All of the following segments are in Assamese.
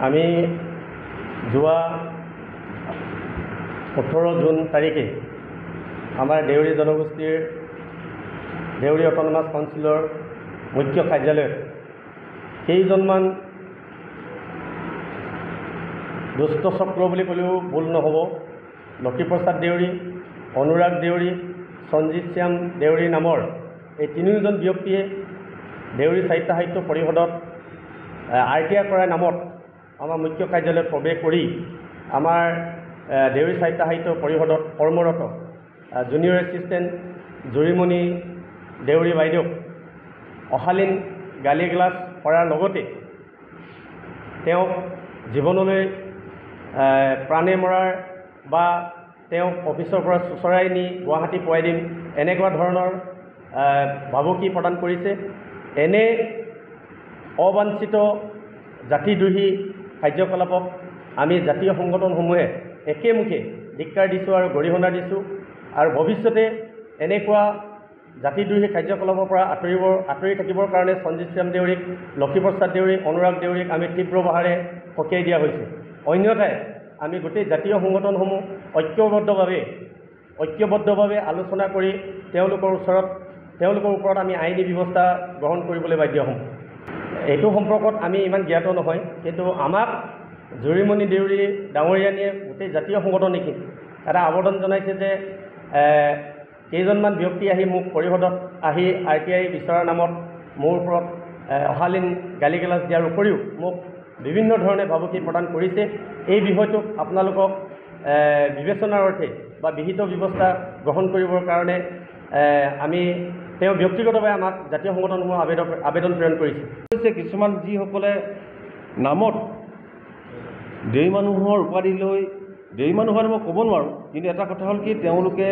আমি যোৱা 18 জুন তাৰিখে আমাৰ দেউৰী জনগোষ্ঠীৰ দেউৰী অট'নমাছ কাউন্সিলৰ মুখ্য কাৰ্যালয়ত কেইজনমান দুষ্ট চক্ৰ বুলি ক'লেও ভুল নহ'ব, লক্ষীপ্ৰসাদ দেউৰী, অনুৰাগ দেউৰী, সঞ্জিত শ্যাম দেউৰী নামৰ এই তিনিওজন ব্যক্তিয়ে দেউৰী সাহিত্য পৰিষদত RTI কৰাৰ নামত আমাৰ মুখ্য কাৰ্যালয়ত প্ৰৱেশ কৰি আমাৰ দেউৰী সাহিত্য পৰিষদত কৰ্মৰত জুনিয়ৰ এছিষ্টেণ্ট জুৰিমণি দেউৰী বাইদেউক অশালীন গালি গালাজ কৰাৰ লগতে তেওঁক জীৱনলৈ প্ৰাণে মৰাৰ বা তেওঁক অফিচৰ পৰা চুচৰাই নি গুৱাহাটী পোৱাই দিম এনেকুৱা ধৰণৰ ভাবুকি প্ৰদান কৰিছে। এনে অবাঞ্ছিত জাতিদ্ৰোহী কাৰ্যকলাপক আমি জাতীয় সংগঠনসমূহে একেমুখে ধিক্কাৰ দিছোঁ আৰু গৰিহণা দিছোঁ আৰু ভৱিষ্যতে এনেকুৱা জাতিদ্ৰোহী কাৰ্যকলাপৰ পৰা আঁতৰি থাকিবৰ কাৰণে সঞ্জিত শ্যাম দেউৰীক, লক্ষীপ্ৰসাদ দেউৰী, অনুৰাগ দেউৰীক আমি তীব্ৰ বাহাৰে সকীয়াই দিয়া হৈছে। অন্যথাই আমি গোটেই জাতীয় সংগঠনসমূহ ঐক্যবদ্ধভাৱে আলোচনা কৰি তেওঁলোকৰ ওপৰত আমি আইনী ব্যৱস্থা গ্ৰহণ কৰিবলৈ বাধ্য হ'ম। এইটো সম্পৰ্কত আমি ইমান জ্ঞাত নহয়, কিন্তু আমাক জুৰিমণি দেউৰী ডাঙৰীয়ানীয়ে গোটেই জাতীয় সংগঠনকে এটা আবেদন জনাইছে যে কেইজনমান ব্যক্তি আহি মোক পৰিষদত আহি RTI বিচৰাৰ নামত মোৰ ওপৰত অশালীন গালি গালাজ দিয়াৰ উপৰিও মোক বিভিন্ন ধৰণে ভাবুকি প্ৰদান কৰিছে। এই বিষয়টোক আপোনালোকক বিবেচনাৰ অৰ্থে বা বিহিত ব্যৱস্থা গ্ৰহণ কৰিবৰ কাৰণে আমি তেওঁ ব্যক্তিগতভাৱে আমাক জাতীয় সংগঠনসমূহ আবেদন প্ৰেৰণ কৰিছে। কিছুমান যিসকলে নামত দেউৰী মানুহৰ উপাধি লৈ দেউৰী মানুহ হয় মই ক'ব নোৱাৰোঁ, কিন্তু এটা কথা হ'ল কি তেওঁলোকে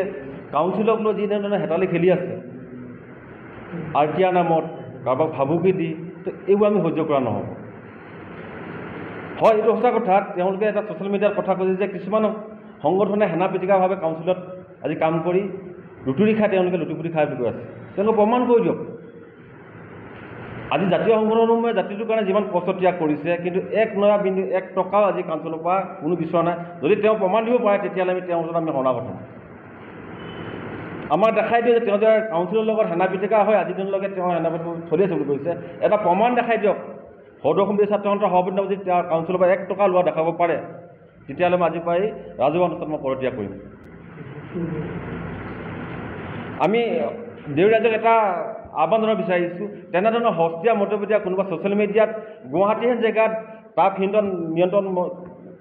কাউন্সিলক লৈ যিধৰণে হেতালি খেলি আছে RTI নামত কাৰোবাক ভাবুকি দি, এইবোৰ আমি সহ্য কৰা নহ'ব। হয়, এইটো সঁচা কথা, তেওঁলোকে এটা ছ'চিয়েল মিডিয়াত কথা কৈছে যে কিছুমান সংগঠনে হেনা পিটিকাভাৱে কাউন্সিলত আজি কাম কৰি লুটুৰি খাই তেওঁলোকে লুটুপুটি খাই বুলি কৈ আছে। তেওঁলোকে প্ৰমাণ কৰি দিয়ক। আজি জাতীয় সংগঠনসমূহে জাতিটোৰ কাৰণে যিমান কষ্ট ত্যাগ কৰিছে, কিন্তু 1 টকাও আজি কাউন্সিলৰ পৰা কোনো বিচৰা নাই। যদি তেওঁ প্ৰমাণ দিব পাৰে তেতিয়াহ'লে আমি তেওঁৰ ওচৰত আমি শৰণাগত হ'ম। আমাক দেখাই দিয়ে যে তেওঁ যে কাউন্সিলৰ লগত হেনা পিটিকা হয়, আজিৰ দিনলৈকে তেওঁ হেনা পিটিকা চলি আছে বুলি কৈছে। এটা প্ৰমাণ দেখাই দিয়ক। সদৌ ছাত্ৰ সন্থাৰ সভাপতি যদি তেওঁ কাউন্সিলৰ পৰা 1 টকা লোৱা দেখাব পাৰে, তেতিয়াহ'লে মই আজিৰ পৰাই ৰাজহুৱা অনুষ্ঠান মই পদত্যাগ কৰিম। আমি দেউৰী ৰাইজক এটা আহ্বান জনাব বিচাৰিছোঁ, তেনেধৰণৰ সস্তীয়া মতবিয়া কোনোবা ছ'চিয়েল মিডিয়াত গুৱাহাটীহেন জেগাত তাপ নিয়ন্ত্ৰণ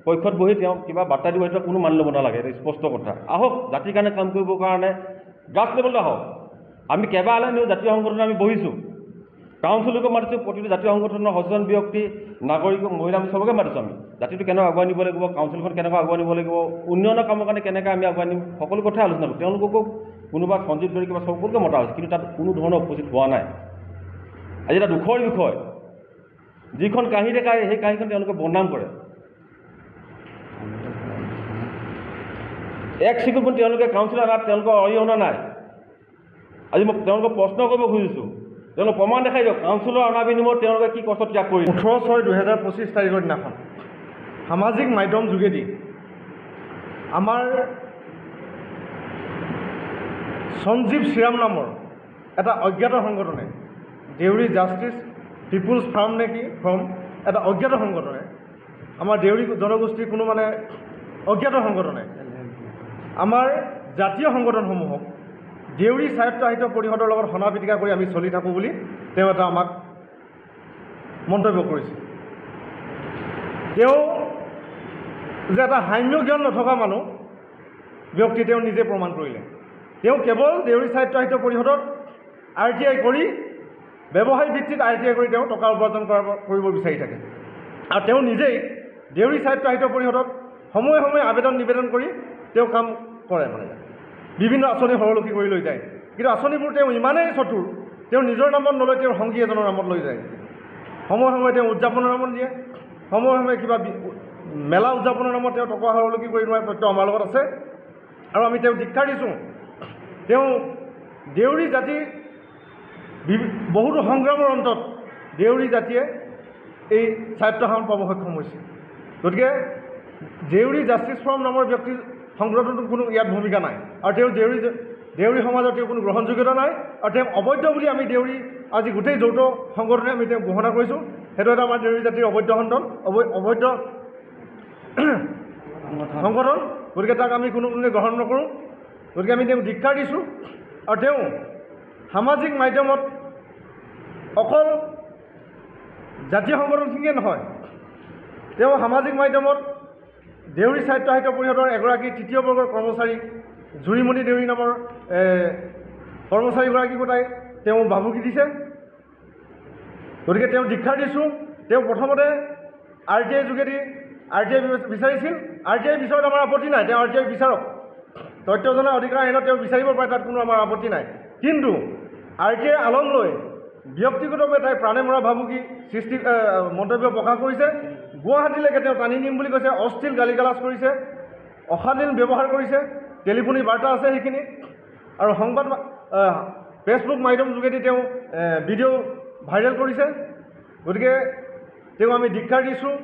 কক্ষত বহি তেওঁ কিবা বাৰ্তা দিব, সেইটো কোনো মানি ল'ব নালাগে। এইটো স্পষ্ট কথা। আহক, জাতিৰ কাৰণে কাম কৰিবৰ কাৰণে গ্ৰাছ লেভেলতে আহক। আমি কেইবালানিও জাতীয় সংগঠন আমি বহিছোঁ, কাউন্সিলকো মাতিছোঁ, প্ৰতিটো জাতীয় সংগঠনৰ সচেতন ব্যক্তি, নাগৰিক, মহিলা, আমি চবকে মাতিছোঁ। আমি জাতিটো কেনেকৈ আগুৱাই নিব লাগিব, কাউন্সিলখন কেনেকৈ আগুৱাই নিব লাগিব, উন্নয়নৰ কামৰ কাৰণে কেনেকৈ আমি আগুৱাই নিম, সকলো কথাই আলোচনা কৰোঁ। তেওঁলোককো কোনোবা সঞ্জীৱ দেউৰী কিবা সকলোকে মতা হৈছে, কিন্তু তাত কোনো ধৰণৰ উপস্থিত হোৱা নাই। আজি এটা দুখৰ বিষয়, যিখন কাঁহী দেখায় সেই কাঁহীখন তেওঁলোকে বদনাম কৰে। এক চিকুট তেওঁলোকে কাউন্সিল অনাত তেওঁলোকৰ অৰিহণা নাই। আজি মই তেওঁলোকক প্ৰশ্ন কৰিব খুজিছোঁ, তেওঁলোকে প্ৰমাণ দেখাই দিয়ক কাউন্সিলৰ অনা বিনিময়ত তেওঁলোকে কি কষ্ট ত্যাগ কৰিছে। 18/6/2025 তাৰিখৰ দিনাখন সামাজিক মাধ্যম যোগেদি আমাৰ সঞ্জীৱ শ্ৰীৰাম নামৰ এটা অজ্ঞাত সংগঠনে, দেউৰী জাষ্টিছ পিপুলছ ফাৰ্ম নে কি ফ্ৰম, এটা অজ্ঞাত সংগঠনে, আমাৰ দেউৰী জনগোষ্ঠীৰ কোনো অজ্ঞাত সংগঠনে আমাৰ জাতীয় সংগঠনসমূহক দেউৰী সাহিত্য পৰিষদৰ লগত হনা পিটিকা কৰি আমি চলি থাকোঁ বুলি তেওঁ এটা আমাক মন্তব্য কৰিছে। তেওঁ যে এটা সাম্য জ্ঞান নথকা ব্যক্তি তেওঁ নিজে প্ৰমাণ কৰিলে। তেওঁ কেৱল দেউৰী সাহিত্য পৰিষদত RTI কৰি ব্যৱসায়িক ভিত্তিত RTI কৰি তেওঁ টকা উপাৰ্জন কৰিব বিচাৰি থাকে। আৰু তেওঁ নিজেই দেউৰী সাহিত্য পৰিষদত সময়ে সময়ে নিবেদন কৰি তেওঁ কাম কৰে, বিভিন্ন আঁচনি সৰলকি কৰি লৈ যায়। কিন্তু আঁচনিবোৰ তেওঁ ইমানেই চতুৰ, তেওঁ নিজৰ নামত নলৈ তেওঁৰ সংগী এজনৰ নামত লৈ যায়। সময়ে সময়ে তেওঁ উদযাপনৰ নামত দিয়ে, সময়ে সময়ে কিবা মেলা উদযাপনৰ নামত তেওঁ টকা সৰলকি কৰি লোৱাৰ তথ্য আমাৰ লগত আছে। আৰু আমি তেওঁক ধিক্কাৰ দিছোঁ। তেওঁ দেউৰী জাতিৰ বহুতো সংগ্ৰামৰ অন্তত দেউৰী জাতিয়ে এই স্বায়ত্তশাসন পাব সক্ষম হৈছে। গতিকে দেউৰী জাষ্টিছ ফৰাম নামৰ ব্যক্তিৰ সংগঠনটো কোনো ইয়াত ভূমিকা নাই, আৰু তেওঁ দেউৰী সমাজৰ তেওঁ কোনো গ্ৰহণযোগ্যতা নাই, আৰু তেওঁ অবৈধ বুলি আমি দেউৰী আজি গোটেই যৌথ সংগঠনে আমি তেওঁক ঘোষণা কৰিছোঁ। সেইটো এটা আমাৰ দেউৰী জাতিৰ অবৈধ অবৈধ সংগঠন। গতিকে তাক আমি কোনোদিনে গ্ৰহণ নকৰোঁ। গতিকে আমি তেওঁক ধিক্কাৰ দিছোঁ। আৰু তেওঁ সামাজিক মাধ্যমত অকল জাতীয় সংগঠনখিনিয়ে নহয়, তেওঁ সামাজিক মাধ্যমত দেউৰী সাহিত্য সাহিত্য পৰিষদৰ এগৰাকী তৃতীয় বৰ্গৰ কৰ্মচাৰী জুৰিমণি দেউৰী নামৰ কৰ্মচাৰীগৰাকী গোটাই তেওঁ ভাবুকি দিছে। গতিকে তেওঁ ধিক্কাৰ দিছোঁ। তেওঁ প্ৰথমতে RTI যোগেদি RTI বিচাৰিছিল। RTI বিচৰাত আমাৰ আপত্তি নাই, তেওঁ RTI বিচাৰক, তথ্য জনা অধিকাৰ আইনত তেওঁ বিচাৰিব পাৰে, তাত কোনো আমাৰ আপত্তি নাই। কিন্তু RTI আলম লৈ ব্যক্তিগতভাৱে তাই প্ৰাণে মৰা ভাবুকি মন্তব্য প্ৰকাশ কৰিছে। গুৱাহাটীলৈকে তেওঁ টানি নিম বুলি কৈছে, অশ্লীল গালি গালাজ কৰিছে, অশালীন ব্যৱহাৰ কৰিছে, টেলিফোনিক বাৰ্তা আছে সেইখিনি, আৰু ফেচবুক মাধ্যম যোগেদি তেওঁ ভিডিঅ' ভাইৰেল কৰিছে। গতিকে তেওঁ আমি ধিক্কাৰ দিছোঁ।